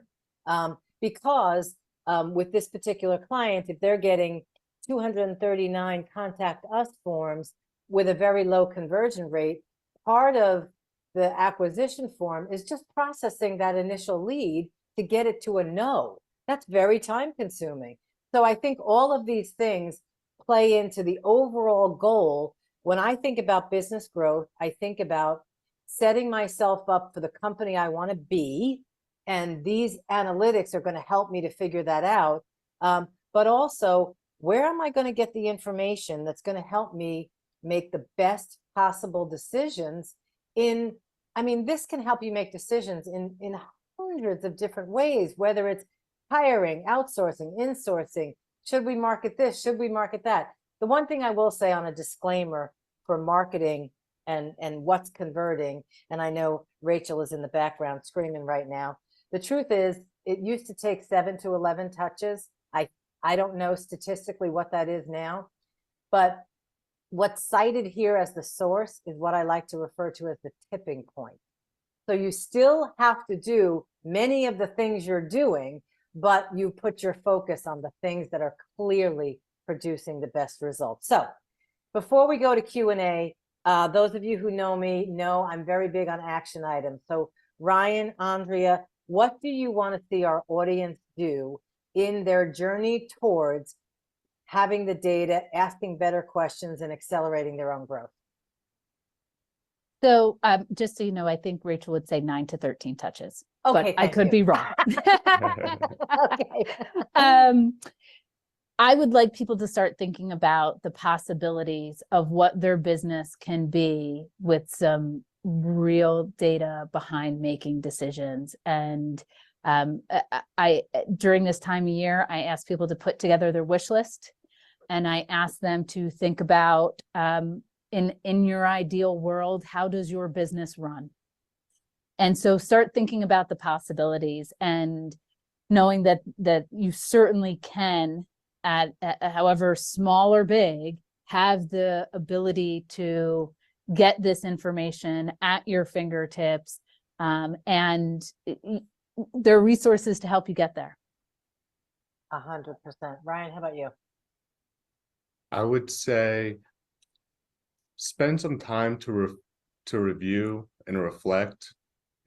Speaker 1: Because with this particular client, if they're getting 239 contact us forms with a very low conversion rate, part of the acquisition form is just processing that initial lead to get it to a no. That's very time consuming. So I think all of these things play into the overall goal. When I think about business growth, I think about setting myself up for the company I want to be. And these analytics are going to help me to figure that out. But also, where am I going to get the information that's going to help me make the best possible decisions this can help you make decisions in hundreds of different ways, whether it's hiring, outsourcing, insourcing. Should we market this? Should we market that? The one thing I will say on a disclaimer for marketing and what's converting, and I know Rachel is in the background screaming right now. The truth is, it used to take 7 to 11 touches. I don't know statistically what that is now, but what's cited here as the source is what I like to refer to as the tipping point. So you still have to do many of the things you're doing, but you put your focus on the things that are clearly producing the best results. So before we go to Q&A, those of you who know me know I'm very big on action items. So Ryan, Andrea, what do you want to see our audience do in their journey towards having the data, asking better questions, and accelerating their own growth?
Speaker 4: So just so you know, I think Rachel would say 9 to 13 touches.
Speaker 1: Okay,
Speaker 4: but I could be wrong.
Speaker 1: Okay.
Speaker 4: I would like people to start thinking about the possibilities of what their business can be with some real data behind making decisions. And I during this time of year, I ask people to put together their wish list, and I ask them to think about in your ideal world, how does your business run? And so start thinking about the possibilities and knowing that you certainly can, at however small or big, have the ability to get this information at your fingertips, and there are resources to help you get there.
Speaker 1: 100%. Ryan, how about you?
Speaker 5: I would say spend some time to review and reflect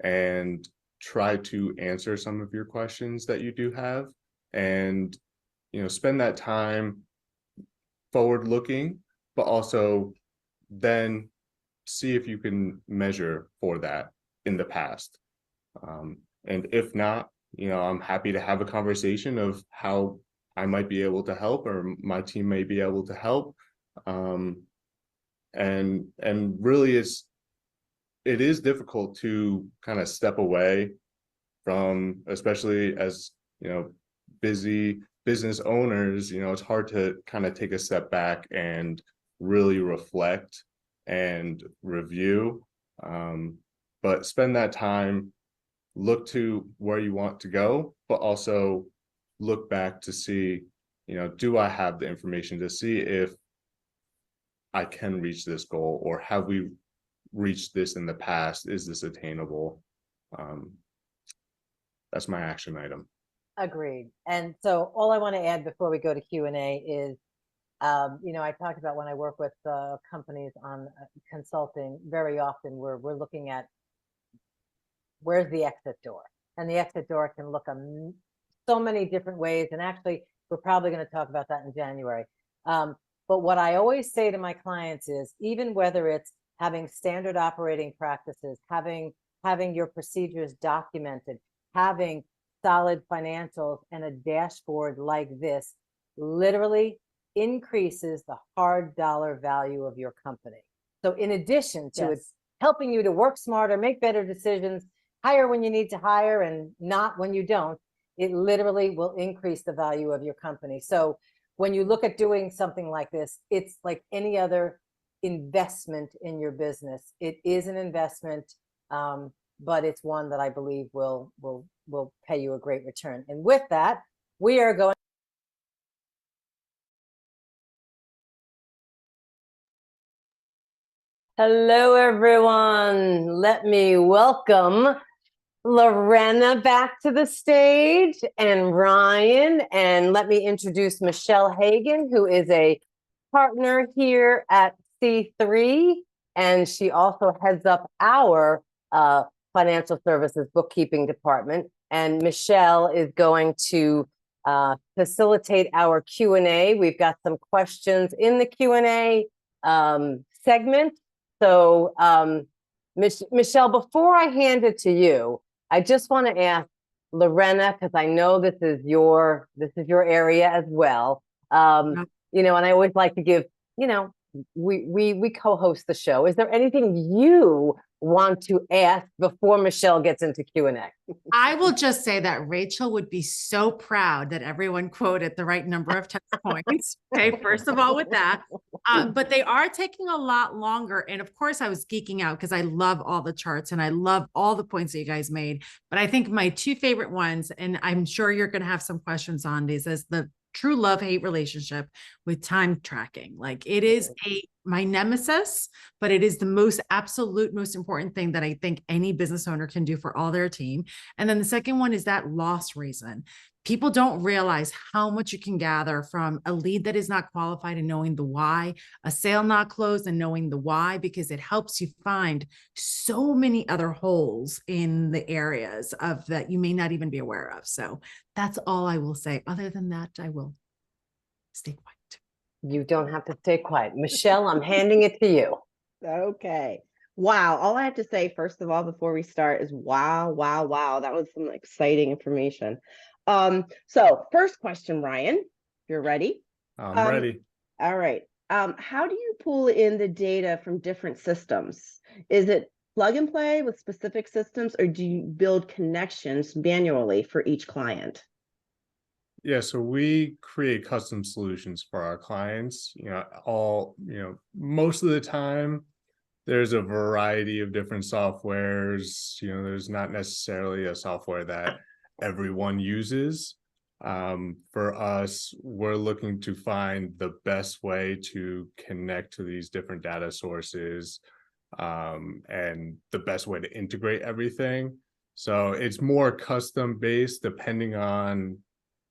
Speaker 5: and try to answer some of your questions that you do have, and spend that time forward looking, but also then see if you can measure for that in the past. And if not, I'm happy to have a conversation of how I might be able to help, or my team may be able to help. And really it is difficult to kind of step away from, especially as, busy business owners, it's hard to kind of take a step back and really reflect and review. But spend that time, look to where you want to go, but also look back to see, do I have the information to see if I can reach this goal, or have we reached this in the past? Is this attainable? That's my action item.
Speaker 1: Agreed. And so all I want to add before we go to Q&A is, I talked about when I work with companies on consulting, very often we're looking at where's the exit door, and the exit door can look so many different ways. And actually, we're probably going to talk about that in January. But what I always say to my clients is, even whether it's having standard operating practices, having your procedures documented, having solid financials and a dashboard like this, literally increases the hard dollar value of your company. So in addition to it helping you to work smarter, make better decisions, hire when you need to hire and not when you don't, it literally will increase the value of your company. So when you look at doing something like this, it's like any other investment in your business. It is an investment, but it's one that I believe will pay you a great return. And with that, we are going. Hello, everyone. Let me welcome Lorena back to the stage and Ryan. And let me introduce Michelle Hagan, who is a partner here at C3. And she also heads up our financial services bookkeeping department. And Michelle is going to facilitate our Q&A. We've got some questions in the Q&A segment. So, Michelle, before I hand it to you, I just want to ask Lorena, because I know this is your area as well. You know, and I always like to give, you know, we co-host the show. Is there anything you want to ask before Michelle gets into Q&A?
Speaker 3: I will just say that Rachel would be so proud that everyone quoted the right number of touch points. Okay, first of all with that. But they are taking a lot longer. And of course, I was geeking out because I love all the charts and I love all the points that you guys made. But I think my two favorite ones, and I'm sure you're going to have some questions on these, is the true love-hate relationship with time tracking. Like it is my nemesis, but it is the most important thing that I think any business owner can do for all their team. And then the second one is that loss reason. People don't realize how much you can gather from a lead that is not qualified and knowing the why, a sale not closed and knowing the why, because it helps you find so many other holes in the areas of that you may not even be aware of. So that's all I will say. Other than that, I will stay quiet.
Speaker 1: You don't have to stay quiet. Michelle, I'm handing it to you.
Speaker 6: Okay. Wow. All I have to say, first of all, before we start is wow, wow, wow. That was some exciting information. So first question, Ryan, if you're ready.
Speaker 5: I'm ready.
Speaker 6: All right. How do you pull in the data from different systems? Is it plug and play with specific systems, or do you build connections manually for each client?
Speaker 5: Yeah, so we create custom solutions for our clients. Most of the time, there's a variety of different softwares. There's not necessarily a software that everyone uses. For us, we're looking to find the best way to connect to these different data sources, and the best way to integrate everything. So it's more custom based depending on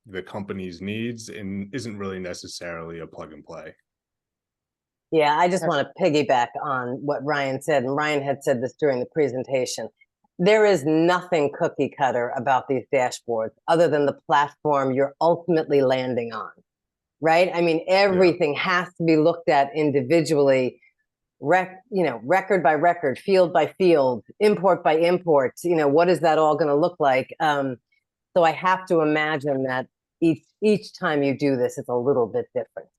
Speaker 5: the company's needs and isn't really necessarily a plug and play.
Speaker 1: Yeah, I just want to piggyback on what Ryan said, and Ryan had said this during the presentation. There is nothing cookie cutter about these dashboards other than the platform you're ultimately landing on, right? I mean, everything has to be looked at individually, record by record, field by field, import by import. What is that all going to look like? So I have to imagine that each time you do this, it's a little bit different.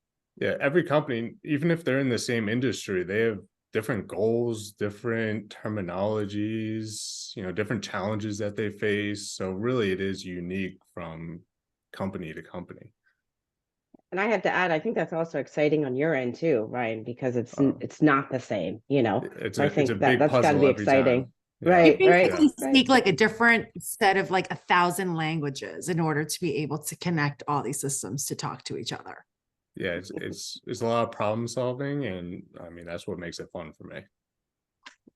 Speaker 5: Yeah, every company, even if they're in the same industry, they have different goals, different terminologies, different challenges that they face. So really it is unique from company to company.
Speaker 6: And I have to add, I think that's also exciting on your end too, Ryan, because it's not the same,
Speaker 5: It's
Speaker 6: I think
Speaker 5: a big
Speaker 6: that's got to be exciting. Right,
Speaker 3: you
Speaker 6: right.
Speaker 3: basically speak like a different set of like 1,000 languages in order to be able to connect all these systems to talk to each other.
Speaker 5: Yeah, it's a lot of problem solving, and I mean that's what makes it fun for me.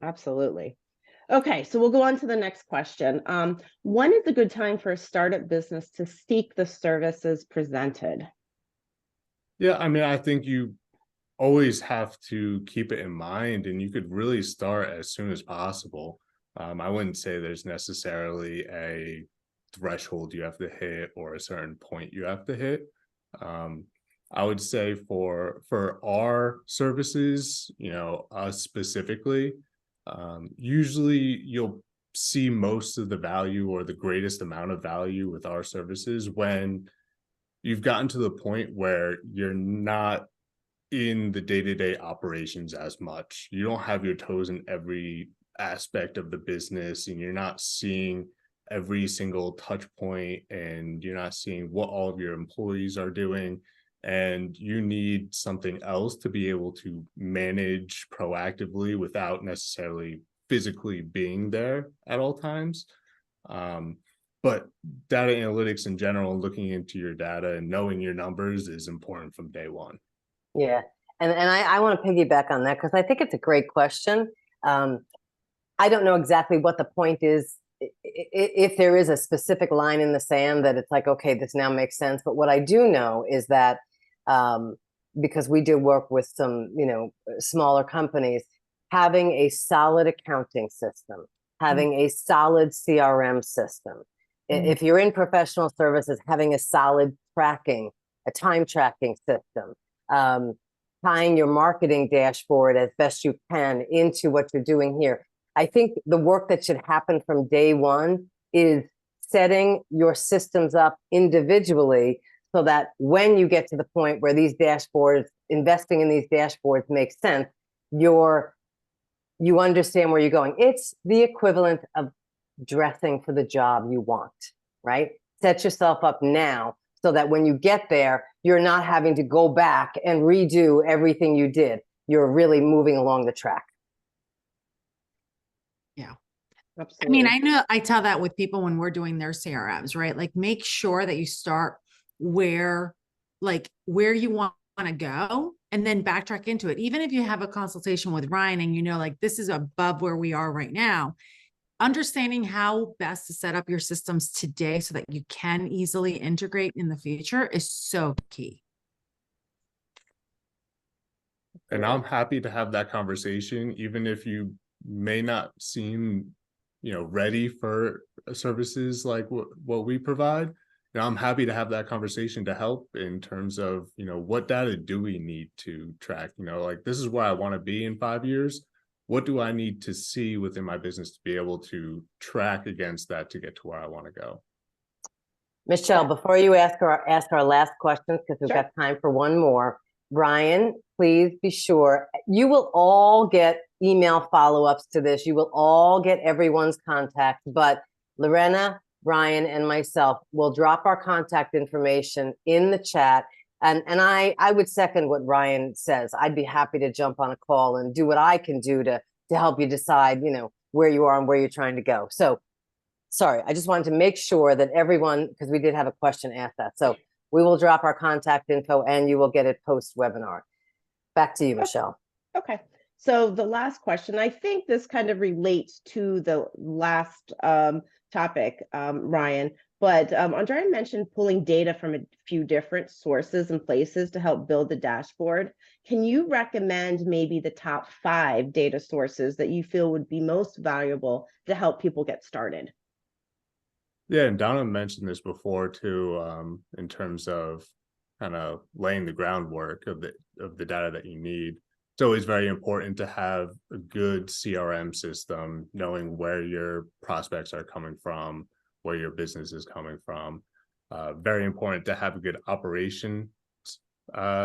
Speaker 6: Absolutely. Okay, so we'll go on to the next question. When is a good time for a startup business to seek the services presented?
Speaker 5: Yeah, I mean, I think you always have to keep it in mind, and you could really start as soon as possible. I wouldn't say there's necessarily a threshold you have to hit or a certain point you have to hit. I would say for our services, us specifically, usually you'll see most of the value or the greatest amount of value with our services when you've gotten to the point where you're not in the day-to-day operations as much. You don't have your toes in every aspect of the business, and you're not seeing every single touch point, and you're not seeing what all of your employees are doing. and you need something else to be able to manage proactively without necessarily physically being there at all times. But data analytics in general, looking into your data and knowing your numbers is important from day one.
Speaker 1: Yeah. And I want to piggyback on that because I think it's a great question. I don't know exactly what the point is, if there is a specific line in the sand that it's like, okay, this now makes sense. But what I do know is that because we do work with some, smaller companies, having a solid accounting system, having a solid CRM system. If you're in professional services, having a solid tracking, a time tracking system, tying your marketing dashboard as best you can into what you're doing here. I think the work that should happen from day one is setting your systems up individually so that when you get to the point where these dashboards, investing in these dashboards makes sense, you understand where you're going. It's the equivalent of dressing for the job you want, right? Set yourself up now so that when you get there, you're not having to go back and redo everything you did. You're really moving along the track.
Speaker 3: Yeah.
Speaker 6: Absolutely.
Speaker 3: I mean, I know I tell that with people when we're doing their CRMs, right? Like make sure that you start where you want to go and then backtrack into it. Even if you have a consultation with Ryan and like this is above where we are right now, understanding how best to set up your systems today so that you can easily integrate in the future is so key.
Speaker 5: And I'm happy to have that conversation, even if you may not seem, ready for services like what we provide. I'm happy to have that conversation to help in terms of, what data do we need to track? Like this is where I want to be in 5 years. What do I need to see within my business to be able to track against that to get to where I want to go?
Speaker 1: Michelle, before you ask our last questions, because we've got time for one more, Ryan, please be sure you will all get email follow-ups to this. You will all get everyone's contact, but Lorena, Ryan, and myself will drop our contact information in the chat. And I would second what Ryan says. I'd be happy to jump on a call and do what I can do to help you decide, where you are and where you're trying to go. So sorry, I just wanted to make sure that everyone, because we did have a question asked that. So we will drop our contact info and you will get it post-webinar. Back to you, Michelle.
Speaker 6: Okay. So the last question, I think this kind of relates to the last topic, Ryan, but Andrea mentioned pulling data from a few different sources and places to help build the dashboard. Can you recommend maybe the top 5 data sources that you feel would be most valuable to help people get started?
Speaker 5: Yeah, and Donna mentioned this before too, in terms of kind of laying the groundwork of the data that you need. It's always very important to have a good CRM system, knowing where your prospects are coming from, where your business is coming from. Very important to have a good operation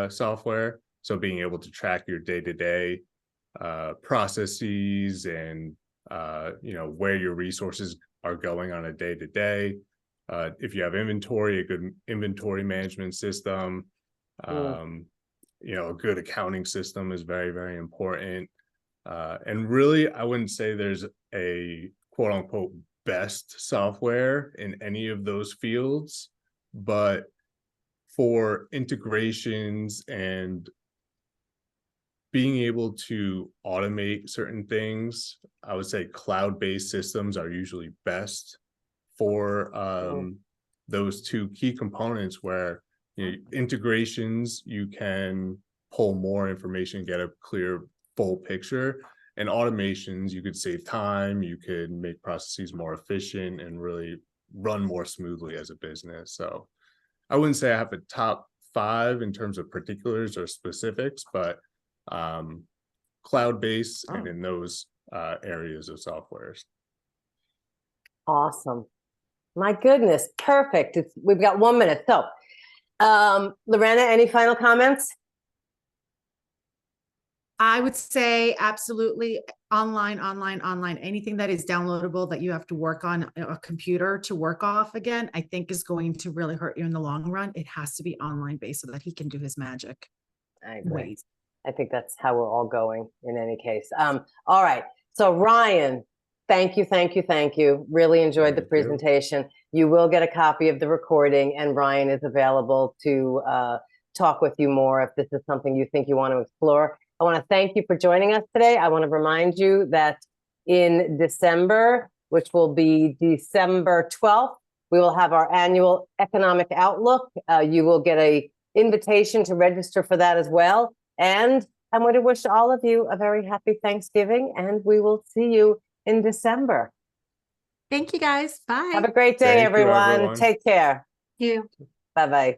Speaker 5: software. So being able to track your day-to-day processes and where your resources are going on a day-to-day. If you have inventory, a good inventory management system, a good accounting system is very, very important. And really, I wouldn't say there's a quote unquote best software in any of those fields, but for integrations and being able to automate certain things, I would say cloud-based systems are usually best for those two key components where integrations, you can pull more information, get a clear, full picture, and automations, you could save time, you could make processes more efficient and really run more smoothly as a business. So I wouldn't say I have a top 5 in terms of particulars or specifics, but cloud-based and in those areas of softwares.
Speaker 1: Awesome. My goodness, perfect. We've got 1 minute. So, Lorena, any final comments?
Speaker 3: I would say absolutely online, online. Anything that is downloadable that you have to work on a computer to work off again, I think is going to really hurt you in the long run. It has to be online based so that he can do his magic
Speaker 1: I agree.
Speaker 3: ways.
Speaker 1: I think that's how we're all going in any case. All right. So Ryan, thank you. Really enjoyed the
Speaker 5: Thank you.
Speaker 1: presentation. You will get a copy of the recording, and Ryan is available to talk with you more if this is something you think you want to explore. I want to thank you for joining us today. I want to remind you that in December, which will be December 12th, we will have our annual economic outlook. You will get an invitation to register for that as well. And I'm going to wish all of you a very happy Thanksgiving, and we will see you in December.
Speaker 3: Thank you guys. Bye.
Speaker 1: Have a great day,
Speaker 5: Thank you,
Speaker 1: everyone.
Speaker 5: everyone.
Speaker 1: Take care.
Speaker 2: You.
Speaker 1: Bye-bye.